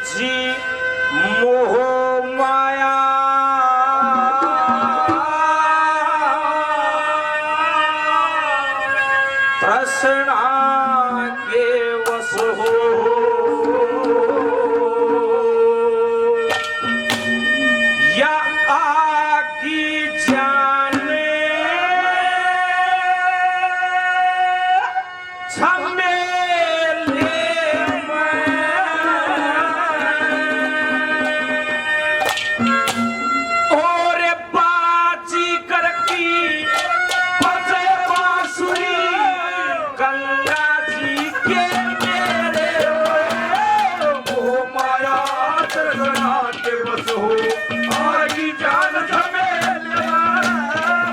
जी मोह माया तृष्णा के वश हो या आगी जाने झमेले और बाजी करकी बजे बांसुरी गंगा जी के मेरे मोह माया तृष्णा के वश हो आगी जान झमेले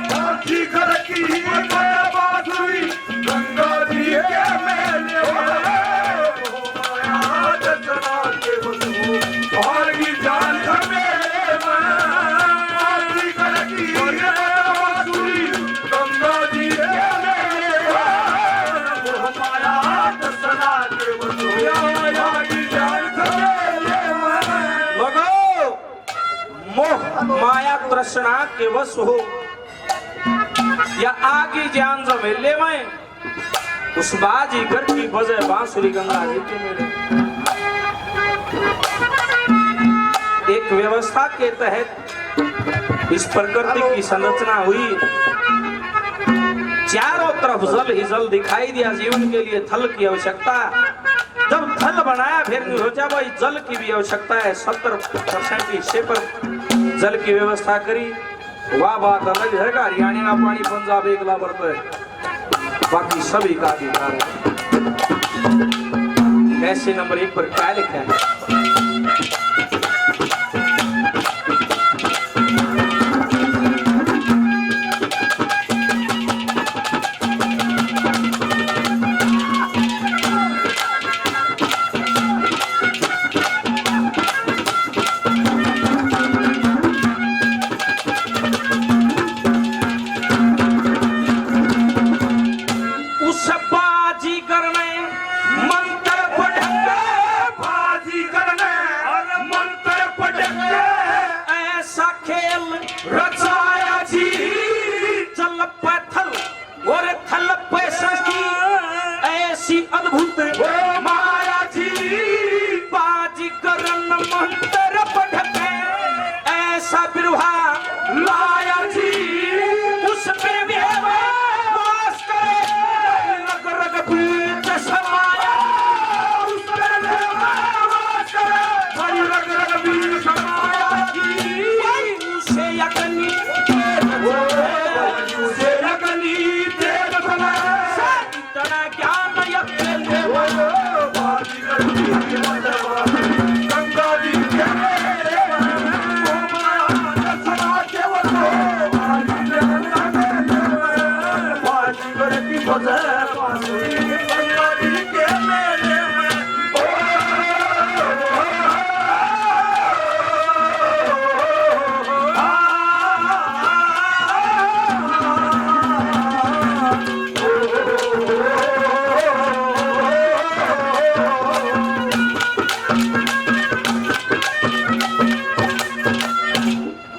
बाजी करकी बजे बांसुरी गंगा जी के मेले मोह माया तृष्णा के वश हो आगी जान झमेले बाजी करकी बजे बांसुरी गंगा जी के मेले मोह माया तृष्णा के वश हो आगी जान झमेले लोगो मोह माया तृष्णा के वश हो या आगे जान झमेले में उस बाजीगर की बजे बांसुरी गंगा जी के मेले। एक व्यवस्था के तहत इस प्रकृति की संरचना हुई, चारों तरफ जल ही जल दिखाई दिया। जीवन के लिए थल की आवश्यकता, जब थल बनाया फिर सोचा भाई जल की भी आवश्यकता है। 70% हिस्से पर जल की व्यवस्था करी। वाह बात अलग है का हरियाणा का पानी पंजाब एक ला बढ़ता है, बाकी सभी का अधिकार है। ऐसे नंबर 1 पर क्या लिखा है? उस बाजीगर ने मंत्र पढ़के, बाजीगर ने मंत्र पढ़के ऐसा खेल रचाया जी। जल पे थल और थल पे सृष्टि ऐसी अद्भुत माया जी। बाजीगर ने मंत्र पढ़के ऐसा बिरहा लाया जी। उस पे वास करे रग रग बीच समाया। उस पे वास करे रग रग बीच समाया जी। उसे यकनी तेज बना इतना ज्ञान यज्ञ गंगा जी के मेले मोह माया तृष्णा के वश हो बाजीगर की बजे बांसुरी गंगा जी के मेले में।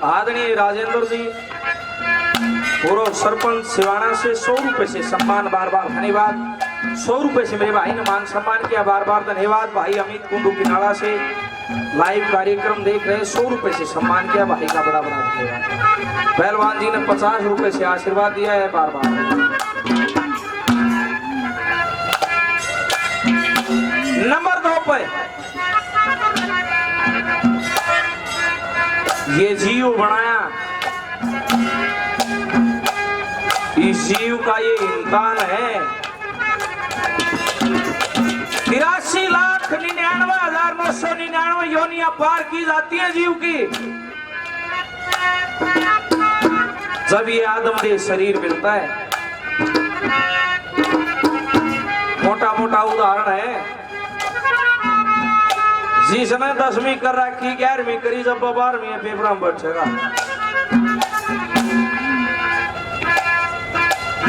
आदरणीय राजेंद्र जी पूर्व सरपंच सिवाना से 100 रुपए से सम्मान, बार बार धन्यवाद। 100 रुपए से मेरे भाई ने मान सम्मान किया, बार बार धन्यवाद। भाई अमित कुंडू की नाला से लाइव कार्यक्रम देख रहे, 100 रुपए से सम्मान किया, भाई का बड़ा बड़ा धन्यवाद। पहलवान जी ने 50 रुपए से आशीर्वाद दिया है, बार बार। नंबर 2 पे ये जीव बनाया, इस जीव का ये इंसान है। 83,99,999 योनियां पार की जाती है जीव की। जब ये आदमदेह शरीर मिलता है, मोटा मोटा उदाहरण है, जिसने 10वीं कर रखी 11वीं करी, जब 12वीं पेपर में बैठेगा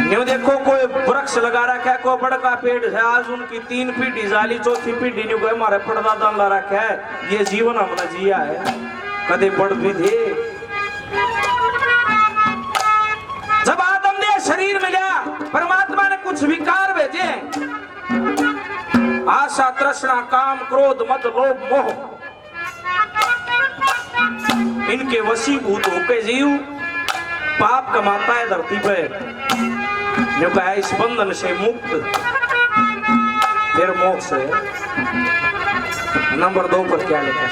न्यू देखो कोई वृक्ष लगा रखा है, कोई बड़का पेड़ है, आज उनकी 3 पीढ़ी जाली, चौथी पीढ़ी न्यू कोई हमारे परदादा ला रखा है। ये जीवन हमने जिया है, कदे बढ़ भी थे। जब आदम ने शरीर मिला, परमात्मा ने कुछ विकार भेजे, आशा, तृष्णा, काम, क्रोध, मद, लोभ, मोह, इनके वशीभूत होके जीव पाप कमाता है धरती पे। जो कहा इस बंधन से मुक्त फिर मोक्ष है। नंबर 2 पर क्या लिखा है?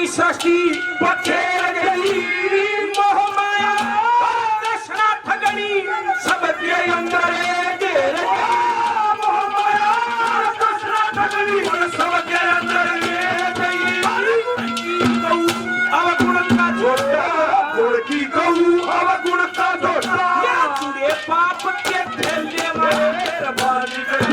सृष्टि पखेर गई, मोह माया तृष्णा ठगनी सबके अंदर घेर गया। मोह माया तृष्णा ठगनी सबके अंदर घेर गई। अवगुण का झोटा, गुण की गऊ अवगुण का झोटा, चुड़े पाप के ठेले में बाजी गई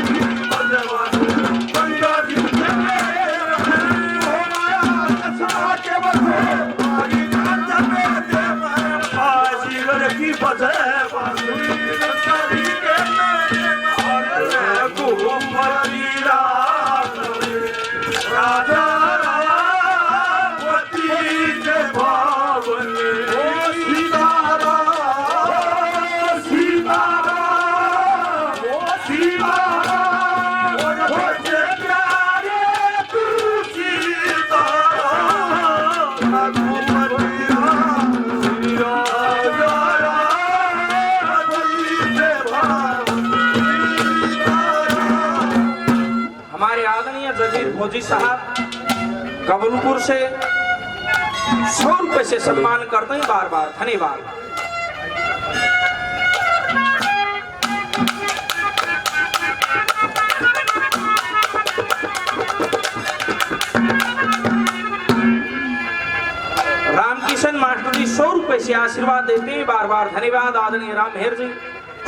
फौजी साहब कबलपुर से 100 रुपए से सम्मान करते हैं। बार बार धन्यवाद। रामकिशन मास्टर जी 100 रुपए से आशीर्वाद देते हैं। बार बार धन्यवाद। आदरणीय राम मेहर जी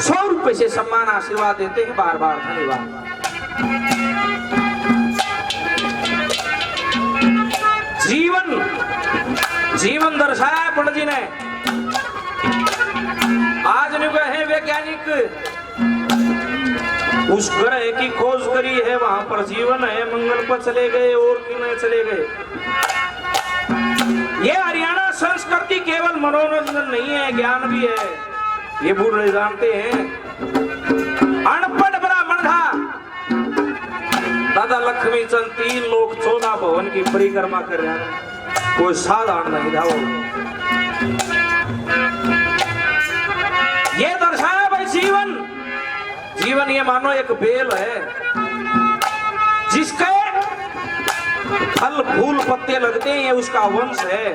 100 रुपए से सम्मान आशीर्वाद देते हैं। बार बार धन्यवाद। जीवन दर्शाया पंडित जी ने। आज ने कहे वैज्ञानिक उस ग्रह की खोज करी है, वहां पर जीवन है, मंगल पर चले गए और किन्हें चले गए। ये हरियाणा संस्कृति केवल मनोरंजन नहीं है, ज्ञान भी है। ये बूढ़े जानते हैं। अनपढ़ ब्राह्मण था दादा लक्ष्मी चंद, 3 लोग 14 भवन की परिक्रमा कर रहे हैं। कोई साधारण नहीं था वो। ये दर्शाया भाई जीवन ये मानो एक बेल है जिसके फल फूल पत्ते लगते हैं, ये उसका वंश है।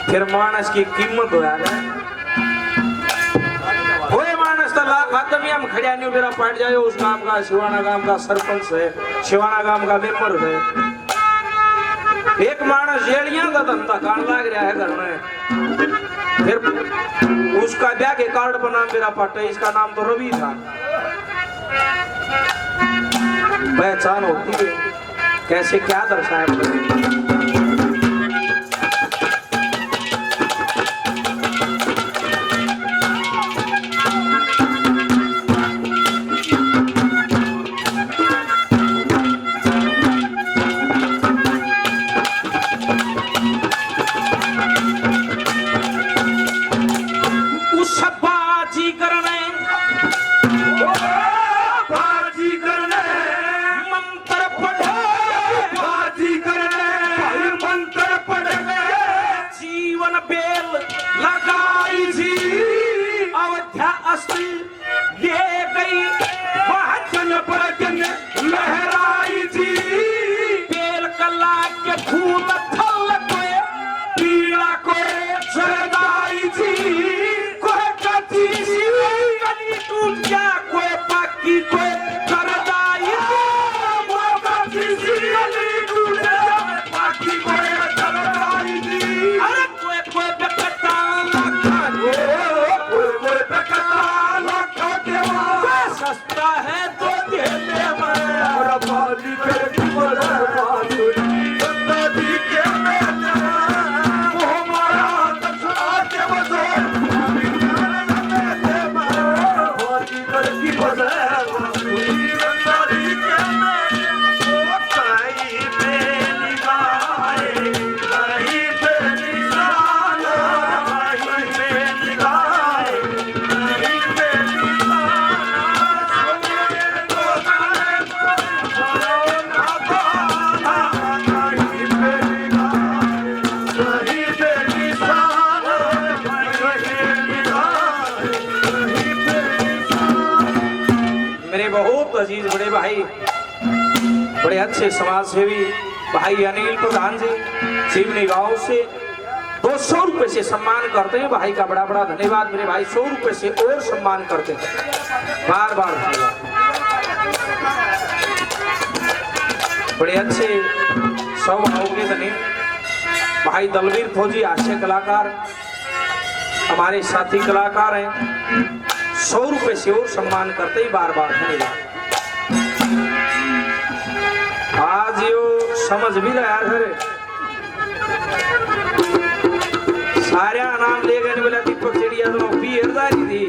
फिर मानस की कीमत हो जाए। कोई मानस तो लाख आदमी हम खड़िया नहीं मेरा पड़ जाए। उस गांव का शिवाना गांव का सरपंच है, शिवाना गांव का मेंबर है। एक मानस जेलियां का धंधा कान लाग रहा है घर में। फिर उसका ब्याह के कार्ड बना मेरा पट है, इसका नाम तो रवि था। पहचान होती है कैसे क्या दर्शाया। बाजी करने अजीज बड़े भाई, बड़े अच्छे समाज सेवी भाई अनिल प्रधान जी सिवनी गांव से 200 रुपए से सम्मान करते हैं। भाई का बड़ा बड़ा धन्यवाद मेरे भाई, 100 रुपए से और सम्मान करते हैं, बार बार धन्यवाद। बड़े अच्छे स्वभाव के धनी भाई दलवीर फौजी हास्य कलाकार हमारे साथी कलाकार हैं, 100 रुपए से और सम्मान करते ही बार बार धन्यवाद। आज यो समझ भी रहा है सारे नाम ले गए बोला दीपक चिड़िया दोनों पीरदारी थी,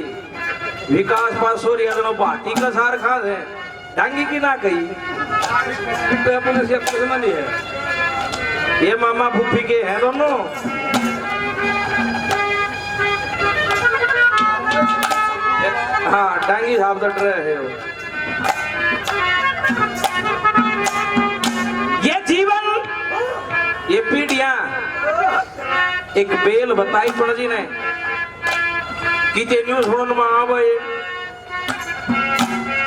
विकास पासोरिया दोनों बाटी का सार खा है डांगी की ना कही तो अपने से संबंधी है, ये मामा फूफी के हैं दोनों। हाँ डांगी साहब डट रहे हो। ये जीवन ये पीढ़ियां एक बेल बताई पण जी ने कि ते न्यूज सुनन में आवे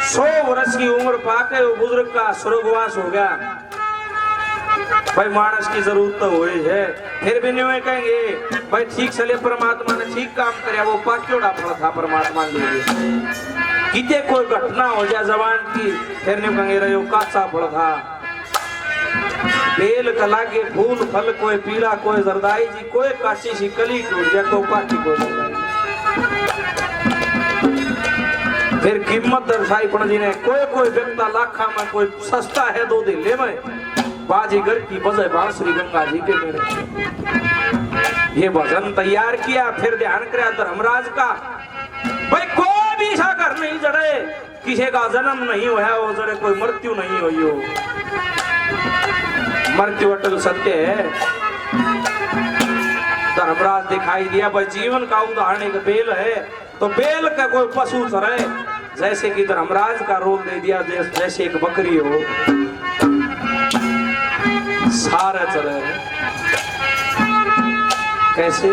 100 वर्ष की उम्र पाके वो बुजुर्ग का स्वर्गवास हो गया। भाई मानस की जरूरत तो हो है, फिर भी नहीं कहेंगे भाई ठीक चले परमात्मा ने ठीक काम करे, वो पाक्योड़ा फल था परमात्मा ने किते कोई घटना हो जाए जवान की फिर नहीं कहेंगे रहो काचा फल था। बेल कला के फूल फल कोई पीला कोई जरदाई जी, कोई काची सी कली टूट जाए कोई पाकी को फिर कीमत दर्शाई पण जी ने कोई व्यक्ता लाखा में कोई सस्ता है दो दिल्ली में बाजीगर की बजाय बांसुरी गंगा जी के मेरे ये भजन तैयार किया। फिर ध्यान किया धर्मराज का भाई कोई भी ऐसा घर नहीं जड़े, किसी का जन्म नहीं होया हो जड़े, कोई मृत्यु नहीं हुई हो, मृत्यु अटल सत्य है। धर्मराज दिखाई दिया भाई जीवन का उदाहरण एक बेल है, तो बेल का कोई पशु चरे जैसे कि धर्मराज का रोल दे दिया जैसे एक बकरी हो सारा चले कैसे।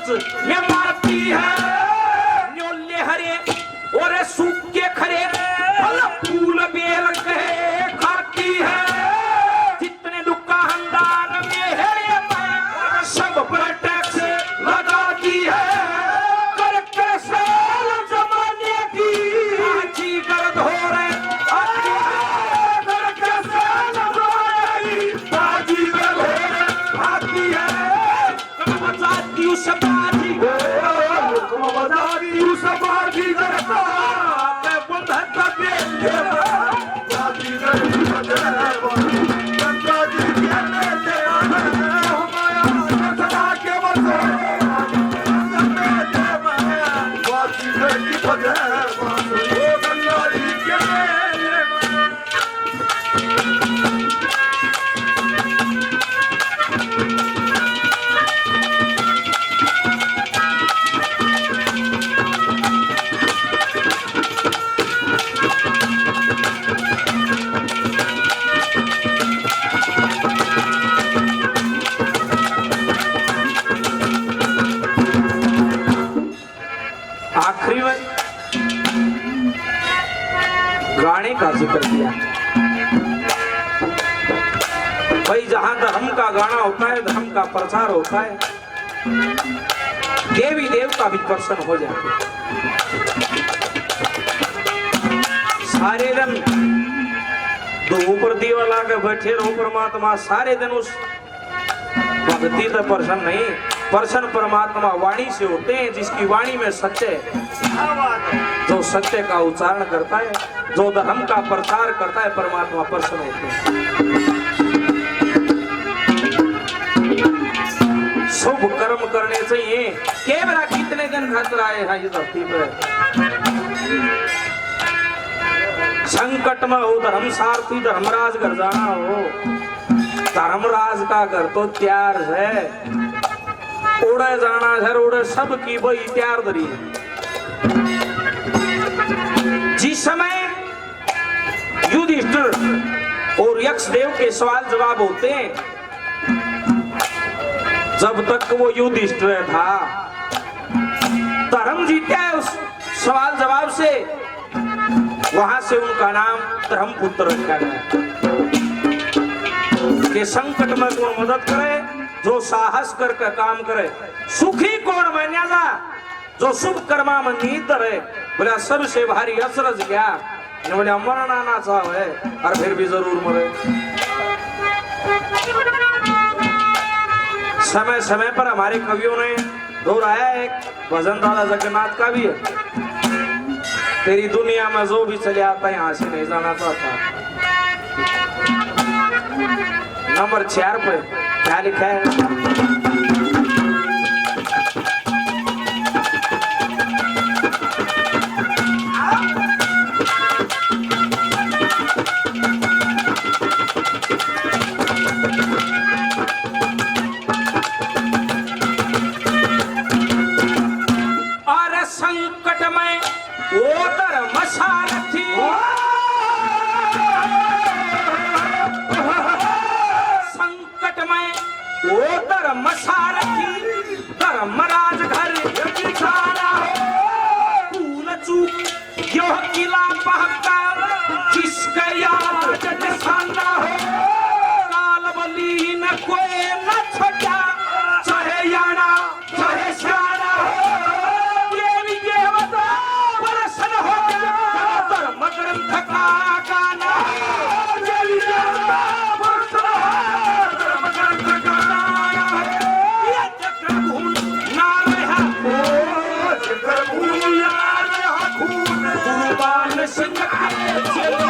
ये मारती है न्योले हरे और सूखे खरे फूल बेल कहे खाती है, जितने दुकानदार में है सब पर टैक्स लगाती है, कर कैसे जमाने की आजी गर्द हो रहे कर कैसे जमाने की आजी गर्द हो रहे आती है कम सब आखिरी में गाने का जिक्र किया। भाई जहां धर्म का गाना होता है, धर्म का प्रचार होता है, देवी देवता भी प्रसन्न हो जाते हैं। सारे दिन दो ऊपर दीवा लाके बैठे रहो परमात्मा, सारे दिन उस भक्ति तो प्रसन्न नहीं, प्रसन्न परमात्मा वाणी से होते हैं, जिसकी वाणी में सत्य है, जो सत्य का उच्चारण करता है, जो धर्म का प्रचार करता है, परमात्मा प्रसन्न होते हैं। शुभ कर्म करने चाहिए। केवल कितने दिन खातिर आए हैं ये धरती पे, संकट में हो धर्म सारथी धर्मराज घर जाना हो, धर्मराज का घर तो त्यार है, उड़े जाना है, उड़े सब की वही त्यार धरी। जिस समय युधिष्ठिर और यक्ष देव के सवाल जवाब होते हैं, जब तक वो युधिष्ठिर था धर्म जीता है उस सवाल जवाब से, वहां से उनका नाम धर्मपुत्र रखा गया। कि संकट में कौन मदद करे, जो साहस करके काम करे, सुखी कौन बन जा, जो शुभ कर्मा में नीत रहे। बोला सबसे भारी असरज क्या, बोले मरना ना चाहे और फिर भी जरूर मरे। समय समय पर हमारे कवियों ने दोहराया, एक भजन दादा जगन्नाथ का भी है, तेरी दुनिया में जो भी चले आता यहाँ से नहीं जाना चाहता। नंबर 4 पे क्या लिखा है? संकट में वो धर्मसारथी, संकट में वो धर्मसारथी, धर्मराज घर बिछाना भूल चूक यो किला पहका, जिसका याद निशाना हो, काल बली न कोई न छटा, चाहे याना चाहे शाना हो, सिंह